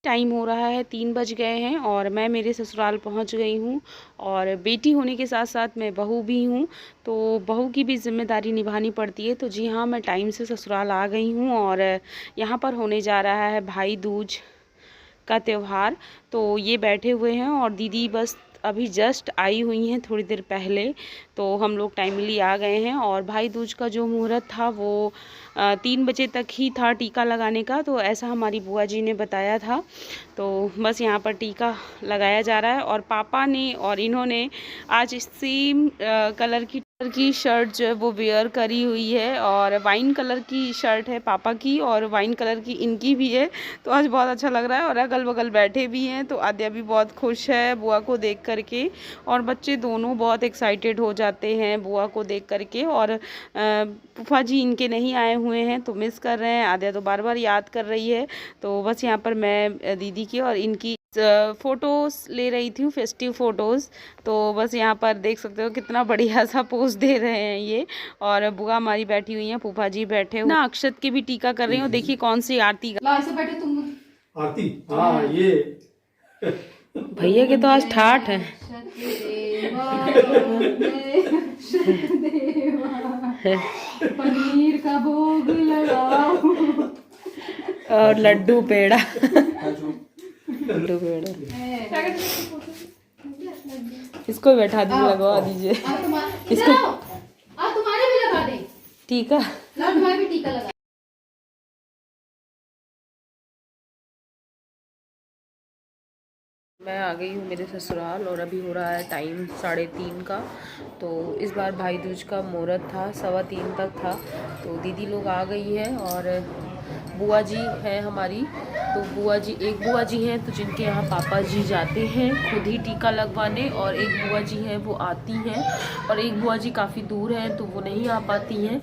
Time हो रहा है, 3 बज गए हैं और मैं मेरे ससुराल पहुंच गई हूं। और बेटी होने के साथ साथ मैं बहू भी हूं, तो बहू की भी जिम्मेदारी निभानी पड़ती है। तो जी हाँ, मैं टाइम से ससुराल आ गई हूं और यहां पर होने जा रहा है भाई दूज का त्यौहार। तो ये बैठे हुए हैं और दीदी बस अभी जस्ट आई हुई हैं थोड़ी देर पहले। तो हम लोग टाइमली आ गए हैं और भाई दूज का जो मुहूर्त था वो 3 बजे तक ही था टीका लगाने का। तो ऐसा हमारी बुआ जी ने बताया था। तो बस यहाँ पर टीका लगाया जा रहा है और पापा ने और इन्होंने आज सेम कलर की शर्ट जो है वो वेयर करी हुई है। और वाइन कलर की शर्ट है पापा की और वाइन कलर की इनकी भी है। तो आज बहुत अच्छा लग रहा है और अगल बगल बैठे भी हैं। तो आद्या भी बहुत खुश है बुआ को देख करके और बच्चे दोनों बहुत एक्साइटेड हो जाते हैं बुआ को देख करके। और फूफा जी इनके नहीं आए हुए हैं तो मिस कर रहे हैं। आद्या तो बार बार याद कर रही है। तो बस यहाँ पर मैं दीदी की और इनकी फ़ोटोज़ ले रही थी, फेस्टिव फ़ोटोज़। तो बस यहाँ पर देख सकते हो कितना बढ़िया सा पोज दे रहे हैं ये। और बुआ हमारी बैठी हुई हैं, फूफा जी बैठे हुए ना। अक्षत के भी टीका कर रही हूँ, देखिए कौन सी आरती ला ऐसे बैठे तुम। आरती, हाँ ये भैया के तो आज ठाठ है। पनीर का भोग लगाओ और लड्डू पेड़ा लड्डू पेड़ा इसको बैठा दीजिए, लगवा दीजिए इसको। तुम्हारे भी लगा दे टीका, तुम्हारे भी टीका लगा। मैं आ गई हूँ मेरे ससुराल और अभी हो रहा है टाइम 3:30 का। तो इस बार भाई दूज का मुहूर्त था 3:15 तक था। तो दीदी लोग आ गई है और बुआ जी हैं हमारी। तो एक बुआ जी हैं तो जिनके यहाँ पापा जी जाते हैं खुद ही टीका लगवाने, और एक बुआ जी हैं वो आती हैं, और एक बुआ जी काफ़ी दूर हैं तो वो नहीं आ पाती हैं।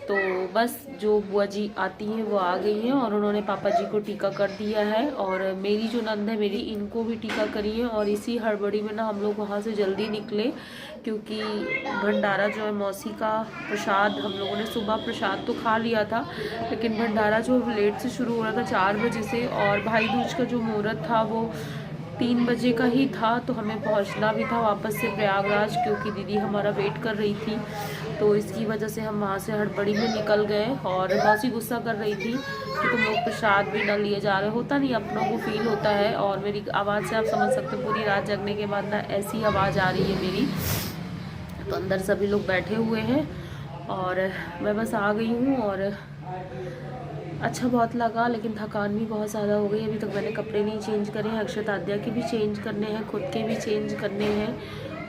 तो बस जो बुआ जी आती हैं वो आ गई हैं और उन्होंने पापा जी को टीका कर दिया है। और मेरी जो नंद है मेरी, इनको भी टीका करी है। और इसी हड़बड़ी में ना हम लोग वहाँ से जल्दी निकले, क्योंकि भंडारा जो है मौसी का प्रसाद, हम लोगों ने सुबह प्रसाद तो खा लिया था, लेकिन भंडारा जो लेट से शुरू हो रहा था 4 बजे से, और भाई दूज का जो मुहूर्त था वो 3 बजे का ही था। तो हमें पहुंचना भी था वापस से प्रयागराज, क्योंकि दीदी हमारा वेट कर रही थी। तो इसकी वजह से हम वहाँ से हड़बड़ी में निकल गए। और मौसी गुस्सा कर रही थी कि तुम लोग प्रसाद भी ना लिए जा रहे। होता नहीं, अपनों को फील होता है। और मेरी आवाज़ से आप समझ सकते हो पूरी रात जगने के बाद ना ऐसी आवाज़ आ रही है मेरी। तो अंदर सभी लोग बैठे हुए हैं और मैं बस आ गई हूँ। और अच्छा बहुत लगा, लेकिन थकान भी बहुत ज़्यादा हो गई। अभी तक मैंने कपड़े नहीं चेंज करे हैं, अक्षत आद्या के भी चेंज करने हैं, खुद के भी चेंज करने हैं।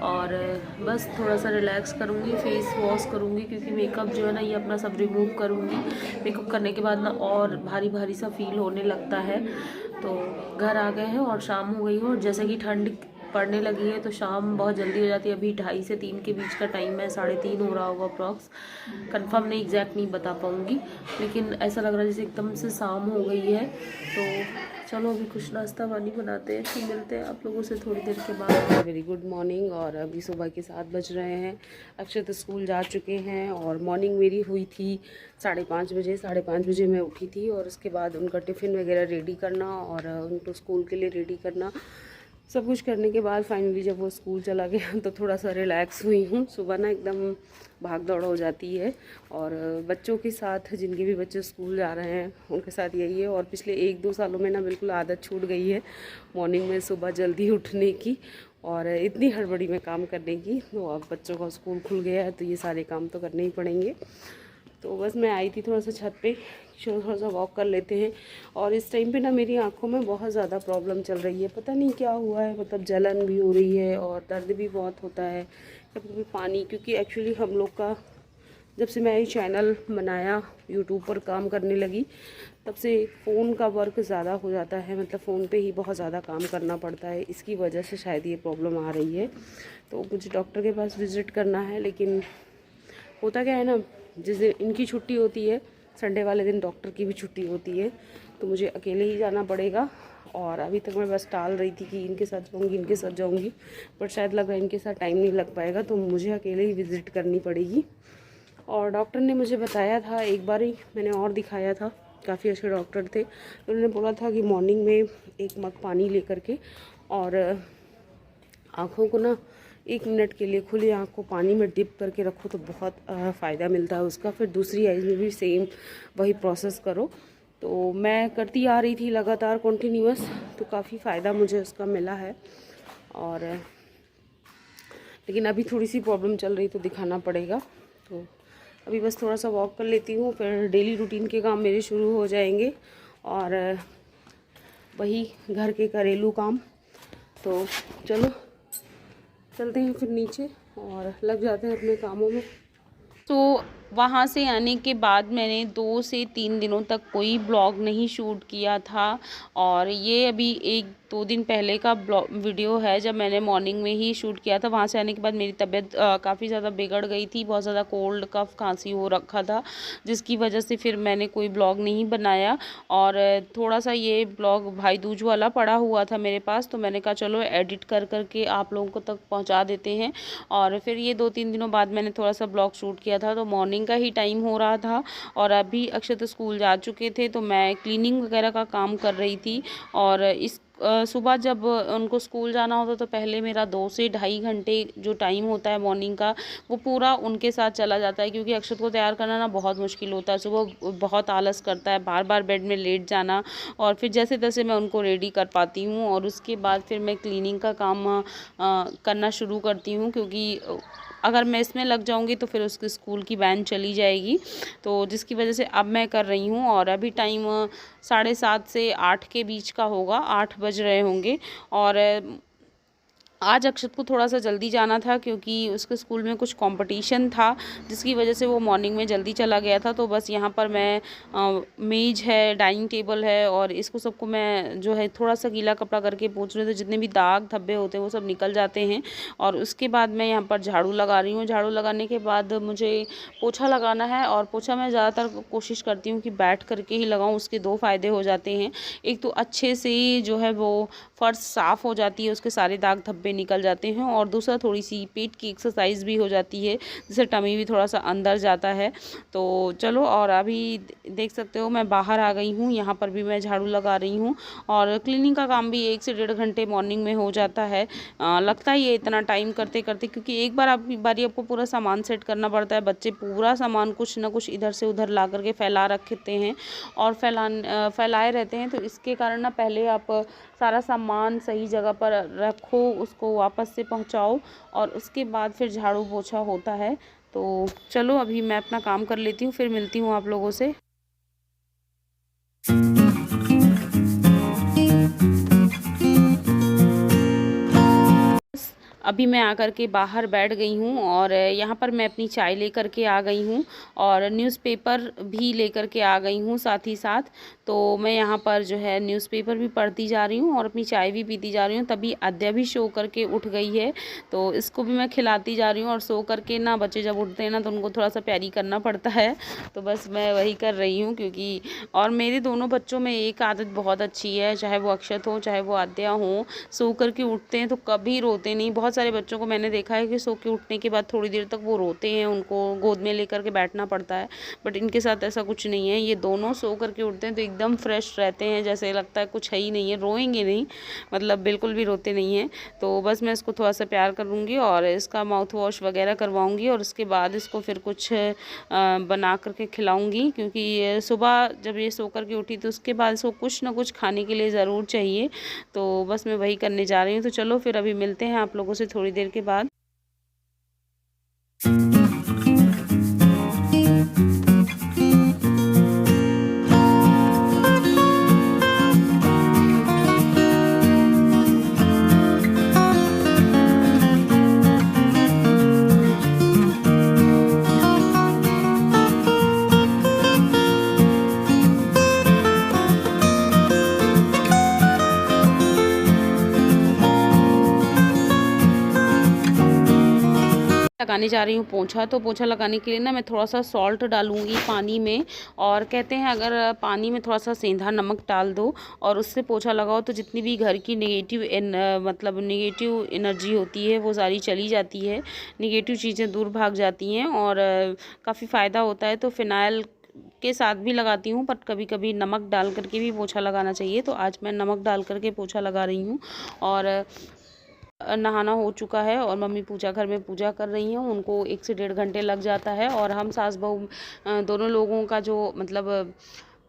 और बस थोड़ा सा रिलैक्स करूँगी, फेस वॉश करूँगी, क्योंकि मेकअप जो है ना ये अपना सब रिमूव करूँगी। मेकअप करने के बाद ना और भारी भारी सा फील होने लगता है। तो घर आ गए हैं और शाम हो गई है, और जैसे कि ठंड पड़ने लगी है तो शाम बहुत जल्दी हो जाती है। अभी 2:30 से 3 के बीच का टाइम है, 3:30 हो रहा होगा अप्रॉक्स। कंफर्म नहीं, एग्जैक्ट नहीं बता पाऊँगी, लेकिन ऐसा लग रहा है जैसे एकदम से शाम हो गई है। तो चलो अभी कुछ नाश्ता पानी बनाते हैं, फिर मिलते हैं आप लोगों से थोड़ी देर के बाद। Very good morning. और अभी सुबह के 7 बज रहे हैं। अक्षत स्कूल जा चुके हैं और मॉर्निंग मेरी हुई थी 5:30 बजे। 5:30 बजे मैं उठी थी और उसके बाद उनका टिफ़िन वगैरह रेडी करना और उनको स्कूल के लिए रेडी करना, सब कुछ करने के बाद फाइनली जब वो स्कूल चला गया तो थोड़ा सा रिलैक्स हुई हूँ। सुबह ना एकदम भाग दौड़ हो जाती है, और बच्चों के साथ, जिनके भी बच्चे स्कूल जा रहे हैं उनके साथ यही है। और पिछले 1-2 सालों में ना बिल्कुल आदत छूट गई है मॉर्निंग में सुबह जल्दी उठने की और इतनी हड़बड़ी में काम करने की। तो अब बच्चों का स्कूल खुल गया है तो ये सारे काम तो करने ही पड़ेंगे। तो बस मैं आई थी थोड़ा सा छत पे, चलो थोड़ा सा वॉक कर लेते हैं। और इस टाइम पे ना मेरी आंखों में बहुत ज़्यादा प्रॉब्लम चल रही है, पता नहीं क्या हुआ है। मतलब जलन भी हो रही है और दर्द भी बहुत होता है, कभी कभी पानी, क्योंकि एक्चुअली हम लोग का जब से मैं ये चैनल बनाया, यूट्यूब पर काम करने लगी, तब से फ़ोन का वर्क ज़्यादा हो जाता है। मतलब फ़ोन पे ही बहुत ज़्यादा काम करना पड़ता है, इसकी वजह से शायद ये प्रॉब्लम आ रही है। तो मुझे डॉक्टर के पास विज़िट करना है, लेकिन होता क्या है ना, जिस दिन इनकी छुट्टी होती है संडे वाले दिन डॉक्टर की भी छुट्टी होती है, तो मुझे अकेले ही जाना पड़ेगा। और अभी तक मैं बस टाल रही थी कि इनके साथ जाऊँगी, बट शायद लग रहा है इनके साथ टाइम नहीं लग पाएगा, तो मुझे अकेले ही विज़िट करनी पड़ेगी। और डॉक्टर ने मुझे बताया था, एक बार ही मैंने और दिखाया था, काफ़ी अच्छे डॉक्टर थे। उन्होंने बोला था कि मॉर्निंग में 1 मग पानी लेकर के और आँखों को ना 1 मिनट के लिए खुली आँख को पानी में डिप करके रखो तो बहुत फ़ायदा मिलता है उसका। फिर दूसरी आइज़ में भी सेम वही प्रोसेस करो। तो मैं करती आ रही थी लगातार कंटिन्यूअस, तो काफ़ी फ़ायदा मुझे उसका मिला है। और लेकिन अभी थोड़ी सी प्रॉब्लम चल रही तो दिखाना पड़ेगा। तो अभी बस थोड़ा सा वॉक कर लेती हूँ, फिर डेली रूटीन के काम मेरे शुरू हो जाएंगे और वही घर के घरेलू काम। तो चलो चलते हैं फिर नीचे और लग जाते हैं अपने कामों में। तो वहाँ से आने के बाद मैंने 2 से 3 दिनों तक कोई ब्लॉग नहीं शूट किया था और ये अभी 1-2 दिन पहले का वीडियो है जब मैंने मॉर्निंग में ही शूट किया था। वहाँ से आने के बाद मेरी तबीयत काफ़ी ज़्यादा बिगड़ गई थी, बहुत ज़्यादा कोल्ड कफ खांसी हो रखा था, जिसकी वजह से फिर मैंने कोई ब्लॉग नहीं बनाया। और थोड़ा सा ये ब्लॉग भाई दूज वाला पड़ा हुआ था मेरे पास, तो मैंने कहा चलो एडिट कर करके आप लोगों को तक पहुँचा देते हैं। और फिर ये 2-3 दिनों बाद मैंने थोड़ा सा ब्लॉग शूट किया था, तो मॉर्निंग का ही टाइम हो रहा था और अभी अक्षत स्कूल जा चुके थे, तो मैं क्लीनिंग वगैरह का काम कर रही थी। और इस सुबह जब उनको स्कूल जाना होता तो पहले मेरा 2 से ढाई घंटे जो टाइम होता है मॉर्निंग का वो पूरा उनके साथ चला जाता है, क्योंकि अक्षत को तैयार करना ना बहुत मुश्किल होता है। सुबह बहुत आलस करता है, बार बार बेड में लेट जाना, और फिर जैसे तैसे मैं उनको रेडी कर पाती हूँ और उसके बाद फिर मैं क्लीनिंग का काम करना शुरू करती हूँ, क्योंकि अगर मैं इसमें लग जाऊंगी तो फिर उसके स्कूल की वैन चली जाएगी, तो जिसकी वजह से अब मैं कर रही हूँ। और अभी टाइम 7:30 से 8 के बीच का होगा, 8 बज रहे होंगे। और आज अक्षत को थोड़ा सा जल्दी जाना था क्योंकि उसके स्कूल में कुछ कंपटीशन था, जिसकी वजह से वो मॉर्निंग में जल्दी चला गया था। तो बस यहाँ पर मैं मेज है, डाइनिंग टेबल है और इसको सबको मैं जो है थोड़ा सा गीला कपड़ा करके पोंछ रही हूँ, तो जितने भी दाग धब्बे होते हैं वो सब निकल जाते हैं। और उसके बाद मैं यहाँ पर झाड़ू लगा रही हूँ। झाड़ू लगाने के बाद मुझे पोछा लगाना है, और पोछा मैं ज़्यादातर कोशिश करती हूँ कि बैठ करके ही लगाऊँ। उसके 2 फ़ायदे हो जाते हैं, एक तो अच्छे से जो है वो फर्श साफ़ हो जाती है, उसके सारे दाग धब्बे निकल जाते हैं, और दूसरा थोड़ी सी पेट की एक्सरसाइज भी हो जाती है, जिससे टमी भी थोड़ा सा अंदर जाता है। तो चलो, और अभी देख सकते हो मैं बाहर आ गई हूँ, यहाँ पर भी मैं झाड़ू लगा रही हूँ। और क्लीनिंग का काम भी 1 से 1.5 घंटे मॉर्निंग में हो जाता है। लगता ही है इतना टाइम करते करते, क्योंकि एक बारी आपको पूरा सामान सेट करना पड़ता है। बच्चे पूरा सामान कुछ ना कुछ इधर से उधर ला करके फैला रखते हैं और फैलाए रहते हैं, तो इसके कारण ना पहले आप सारा सामान सही जगह पर रखो, उसको वापस से पहुंचाओ, और उसके बाद फिर झाड़ू पोछा होता है। तो चलो अभी मैं अपना काम कर लेती हूँ, फिर मिलती हूँ आप लोगों से। अभी मैं आकर के बाहर बैठ गई हूँ और यहाँ पर मैं अपनी चाय लेकर के आ गई हूँ और न्यूज़पेपर भी लेकर के आ गई हूँ साथ ही साथ। तो मैं यहाँ पर जो है न्यूज़पेपर भी पढ़ती जा रही हूँ और अपनी चाय भी पीती जा रही हूँ। तभी आद्या भी सो करके उठ गई है, तो इसको भी मैं खिलाती जा रही हूँ। और सो करके ना बच्चे जब उठते हैं ना तो उनको थोड़ा सा प्यारी करना पड़ता है, तो बस मैं वही कर रही हूँ। क्योंकि और मेरे दोनों बच्चों में एक आदत बहुत अच्छी है, चाहे वो अक्षत हो चाहे वो आद्या हो, सो करके उठते हैं तो कभी रोते नहीं। बहुत सारे बच्चों को मैंने देखा है कि सो के उठने के बाद थोड़ी देर तक वो रोते हैं, उनको गोद में लेकर के बैठना पड़ता है, बट इनके साथ ऐसा कुछ नहीं है। ये दोनों सो करके उठते हैं तो एकदम फ्रेश रहते हैं, जैसे लगता है कुछ है ही नहीं है, रोएंगे नहीं, मतलब बिल्कुल भी रोते नहीं हैं। तो बस मैं इसको थोड़ा सा प्यार करूँगी और इसका माउथ वॉश वगैरह करवाऊँगी, और उसके बाद इसको फिर कुछ बना करके खिलाऊँगी। क्योंकि सुबह जब ये सो करके उठी तो उसके बाद इसको कुछ ना कुछ खाने के लिए ज़रूर चाहिए, तो बस मैं वही करने जा रही हूँ। तो चलो फिर अभी मिलते हैं आप लोगों से थोड़ी देर के बाद। लगाने जा रही हूँ पोंछा। तो पोंछा लगाने के लिए ना मैं थोड़ा सा सॉल्ट डालूंगी पानी में, और कहते हैं अगर पानी में थोड़ा सा सेंधा नमक डाल दो और उससे पोंछा लगाओ तो जितनी भी घर की नेगेटिव एनर्जी होती है वो सारी चली जाती है, नेगेटिव चीज़ें दूर भाग जाती हैं और काफ़ी फ़ायदा होता है। तो फिनाइल के साथ भी लगाती हूँ, पर कभी कभी नमक डाल करके भी पोछा लगाना चाहिए। तो आज मैं नमक डाल करके पोछा लगा रही हूँ। और नहाना हो चुका है और मम्मी पूजा घर में पूजा कर रही हैं। उनको 1 से 1.5 घंटे लग जाता है। और हम सास बहू दोनों लोगों का जो मतलब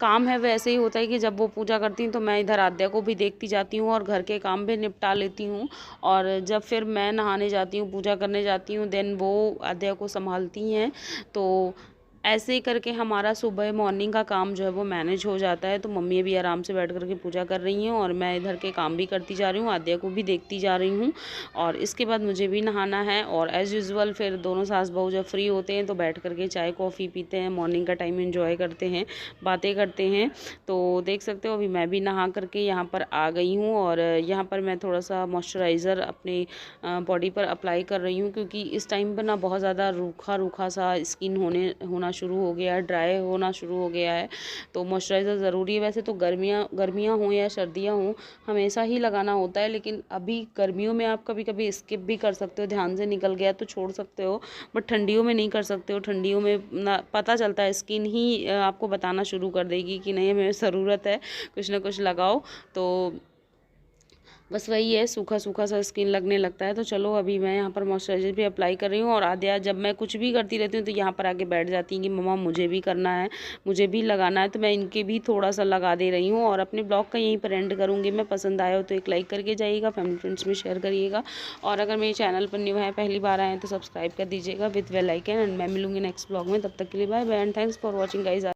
काम है वैसे ही होता है कि जब वो पूजा करती हैं तो मैं इधर आद्या को भी देखती जाती हूँ और घर के काम भी निपटा लेती हूँ। और जब फिर मैं नहाने जाती हूँ, पूजा करने जाती हूँ, देन वो आद्या को संभालती हैं। तो ऐसे ही करके हमारा सुबह मॉर्निंग का काम जो है वो मैनेज हो जाता है। तो मम्मी भी आराम से बैठ करके पूजा कर रही हैं और मैं इधर के काम भी करती जा रही हूँ, आद्या को भी देखती जा रही हूँ। और इसके बाद मुझे भी नहाना है। और एज़ यूजुअल फिर दोनों सास बहू जब फ्री होते हैं तो बैठ करके चाय कॉफ़ी पीते हैं, मॉर्निंग का टाइम एंजॉय करते हैं, बातें करते हैं। तो देख सकते हो अभी मैं भी नहा करके यहाँ पर आ गई हूँ। और यहाँ पर मैं थोड़ा सा मॉइस्चराइज़र अपने बॉडी पर अप्लाई कर रही हूँ, क्योंकि इस टाइम पर ना बहुत ज़्यादा रूखा रूखा सा स्किन होना शुरू हो गया है, ड्राई होना शुरू हो गया है। तो मॉइस्चराइज़र ज़रूरी है। वैसे तो गर्मियाँ हों या सर्दियाँ हों हमेशा ही लगाना होता है, लेकिन अभी गर्मियों में आप कभी कभी स्किप भी कर सकते हो, ध्यान से निकल गया तो छोड़ सकते हो, बट ठंडियों में नहीं कर सकते हो। ठंडियों में ना पता चलता है, स्किन ही आपको बताना शुरू कर देगी कि नहीं हमें ज़रूरत है कुछ ना कुछ लगाओ। तो बस वही है, सूखा सूखा सा स्किन लगने लगता है। तो चलो अभी मैं यहाँ पर मॉइस्चराइज़र भी अप्लाई कर रही हूँ। और आद्या जब मैं कुछ भी करती रहती हूँ तो यहाँ पर आके बैठ जाती हैं कि मम्मा मुझे भी करना है, मुझे भी लगाना है। तो मैं इनके भी थोड़ा सा लगा दे रही हूँ। और अपने ब्लॉग का यहीं पर एंड करूँगी मैं। पसंद आया हो तो एक लाइक करके जाइएगा, फैमिली फ्रेंड्स में शेयर करिएगा। और अगर मेरे चैनल पर न्यू है, पहली बार आए हैं तो सब्सक्राइब कर दीजिएगा विथ बेल आइकन। एंड मैं मिलूँगी नेक्स्ट ब्लॉग में। तब तक के लिए bye bye and thanks for watching guys.